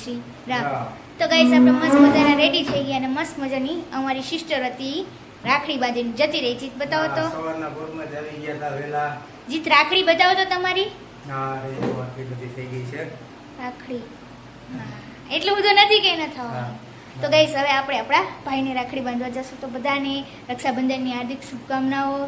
શ્રી રામ. તો ગાઈસ આપણે મસ્ત મજાના રેડી થઈ ગયા અને મસ્ત મજાની અમારી સિસ્ટર હતી રાખડી બાંધીને જતી રહી. જીત બતાવો તો. સવારના પોરમાં જ આવી ગયા હતા વેલા. જીત રાખડી બતાવો તો તમારી. હા રે આટલી બધી થઈ ગઈ છે રાખડી. હા એટલું બધું નથી કે ન થવાનું. તો ગાઈસ હવે આપણે આપણા ભાઈને રાખડી બાંધવા જશું. તો બધાને રક્ષાબંધનની હાર્દિક શુભકામનાઓ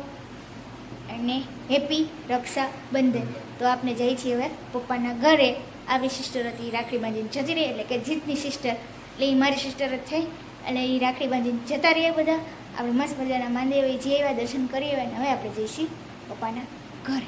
અને હેપી રક્ષાબંધન. તો આપણે જઈએ છીએ હવે પપ્પાના ઘરે. આવી સિસ્ટર હતી રાખડી બાંધીને જતી રહી, એટલે કે જીતની સિસ્ટર, એટલે એ મારી સિસ્ટર જ થઈ. એટલે એ રાખડી બાંધીને જતા રહીએ બધા. આપણે મસ્ત મજાના માંદે જે એવા દર્શન કરીએ અને હવે આપણે જઈશું પપ્પાના ઘરે.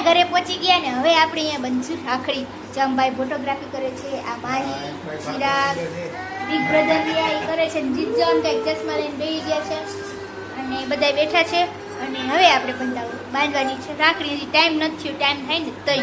ઘરે પહોંચી ગયા ને હવે આપણે અહીંયા બનશું રાખડી. ચમભાઈ ફોટોગ્રાફી કરે છે, આ માહી, ચિરાગ, બિગ બ્રધર રિયા કરે છે, જીત જોન કંઈક ચશ્મા લઈને બેસી ગયા છે અને બધા બેઠા છે. અને હવે આપણે બાંધવાની છે રાખડી. હજી ટાઈમ નથી થયો, ટાઈમ થાય ને તઈ.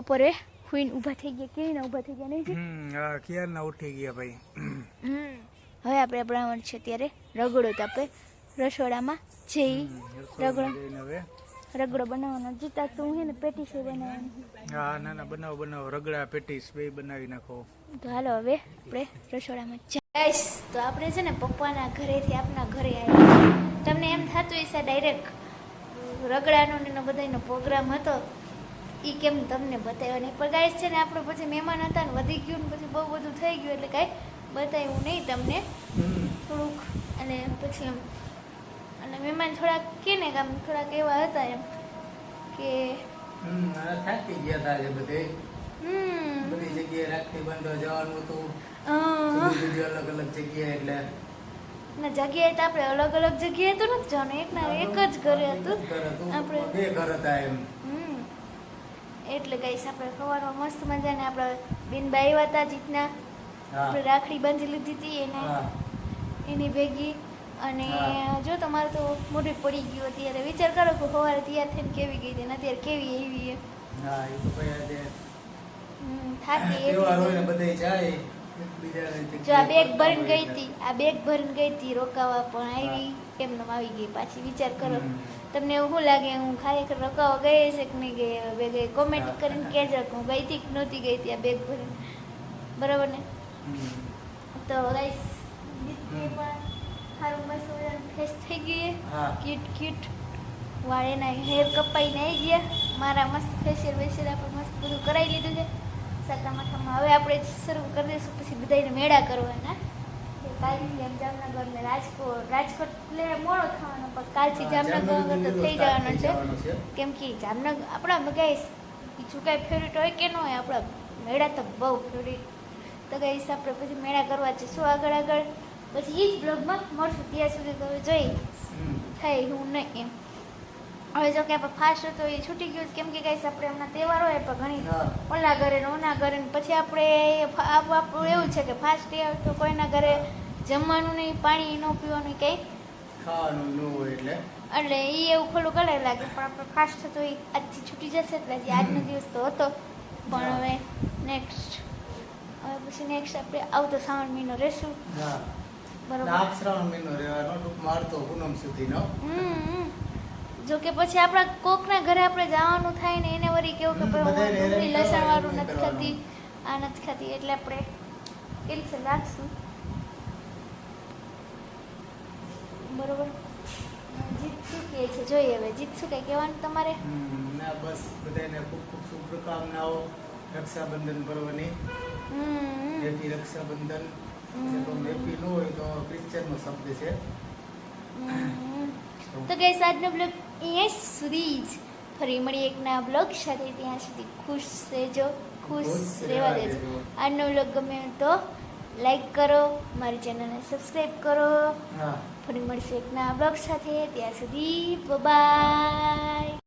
બપોરે હુઈને ઊભા થઈ ગયા કેવી ના ઊભા થઈ ગયા નહીં જી? હા ક્યારના ઉઠી ગયા ભાઈ. હવે આપણે બનાવવાનું છે ત્યારે રગડો. તો આપણે રસોડામાં જઈ રગડો બનાવવાનો. જીતા તું હે ને પેટીસ બનાવવાની. હા ના બનાવો રગડા પેટીસ બે બનાવી નાખો. તો હાલો હવે આપણે રસોડામાં જઈશ. તો આપણે છે ને પપ્પાના ઘરેથી આપણા ઘરે આવ્યા. તમને એમ થતું હશે ડાયરેક્ટ રગડાનો ને બધાનો પ્રોગ્રામ હતો એ કેમ તમને બતાવ્યો નહીં. પણ ગાઈસ છે ને આપણે પછી મહેમાન હતા ને વધી ગયું ને પછી બહુ બધું થઈ ગયું એટલે કાંઈ બતાવ્યું નહીં તમને થોડુંક. અને પછી એમ અને મહેમાન થોડાક કે ને આમ થોડાક એવા હતા એમ કે થાકી ગયા હતા આજે બધે. બધી જગ્યાએ રાખડી બાંધવા જવાનું હતું. બધી અલગ અલગ જગ્યાએ એટલે ના જગ્યાએ તો આપણે અલગ અલગ જગ્યાએ તો નથી જવાનું. એક જ ઘરે હતું આપણે. બે ઘર હતા એમ. એટલે ગાઈસ આપણે સવારમાં મસ્ત મજાને આપણા બેનબા આવ્યા હતા જીતના. આપણે રાખડી બાંધી લીધી હતી એની ભેગી. અને જો તમારે તો મોઢું પડી ગયું અત્યારે વિચાર કરો કે સવારે તૈયાર થઈને કેવી ગઈ હતી ને અત્યારે કેવી આવી. થાકી હોય ને બધે જાય. જો આ બેગ ભરીને ગઈ હતી રોકાવા પણ આવી કેમ આવી ગઈ પાછી. વિચાર કરો તમને એવું શું લાગે હું ખરેખર રોકાવા ગઈ છે કે નહીં ગઈ? હવે ગઈ કોમેન્ટ કરીને કહેજો કે હું ગઈ હતી કે નહોતી ગઈ હતી આ બેગ ભરીને. બરાબર ને? તો ગાઈસ પણ સારું મસ્ત ફ્રેશ થઈ ગઈ. ક્યુટ વાળ એના હેર કપાઈને આવી ગયા. મારા મસ્ત ફેશિયલ આપણે મસ્ત બધું કરાવી લીધું છે સાતા માથામાં. હવે આપણે શરૂ કરી દઈશું પછી બધાને મેળા કરવાના. કાલથી એમ જામનગર ને રાજકોટ એટલે મોડો થવાનો પણ કાલથી જામનગર તો થઈ જવાનો છે. કેમ કે જામનગર આપણા ગાઈસ બીજું કાંઈ ફેવરેટ હોય કે ન હોય, આપણા મેળા તો બહુ ફેવરેટ. તો ગાઈસ આપણે પછી મેળા કરવા જઈશું આગળ પછી એ જ બ્લોગમાં મળશું. ત્યાં સુધી તો જોઈ થાય હું નહીં એમ. હવે જો કે આપણે ફાસ્ટ હતો એ છૂટી ગયું કેમ કે ગાઈસ આપણે હમણાં તહેવાર હોય પણ ઘણી ઓલા ઘરે ને ઓના ઘરે ને પછી આપણે આપણું એવું છે કે ફાસ્ટ તહેવાર તો કોઈના ઘરે જમવાનું નહીં, પાણી ન પીવાનું, કંઈ ખાવાનું ન હોય એટલે એ એવું ખોલું કરે લાગે. પણ આપણે ફાસ્ટ હતો એ આજથી છૂટી જશે એટલે આજનો દિવસ તો હતો. પણ હવે નેક્સ્ટ આપણે આવતો શ્રાવણ મહિનો રહેશું. બરોબર શ્રાવણ મહિનો રહેવાનો ટૂંકમાં અડધો પૂનમ સુધીનો. જો કે પછી આપણા કોકના ઘરે આપણે જવાનું થાય ને એને વળી કેવું કે ડુંગળી લસણ વાળું નથી ખાતી, આ નથી ખાતી, એટલે આપણે કેન્સલ રાખશું. બરોબર. જીત શું કહે છે જોઈએ હવે. જીત શું કઈ કહેવાનું તમારે? ના બસ બધાને ખૂબ ખૂબ શુભકામનાઓ રક્ષાબંધન પર્વની. હેપી રક્ષાબંધન. હેપી ન હોય તો ક્રિશ્ચનનો શબ્દ છે. તો ગાઈસ આજનો બ્લોગ અહીંયા સુધી જ. ફરી મળી એક નવા બ્લોગ સાથે. ત્યાં સુધી ખુશ રહેજો, ખુશ રહેવા દેજો. આજનો બ્લોગ ગમે તો લાઈક કરો, મારી ચેનલને સબસ્ક્રાઈબ કરો. ફરી મળશે એક નવા બ્લોગ સાથે. ત્યાં સુધી બાય.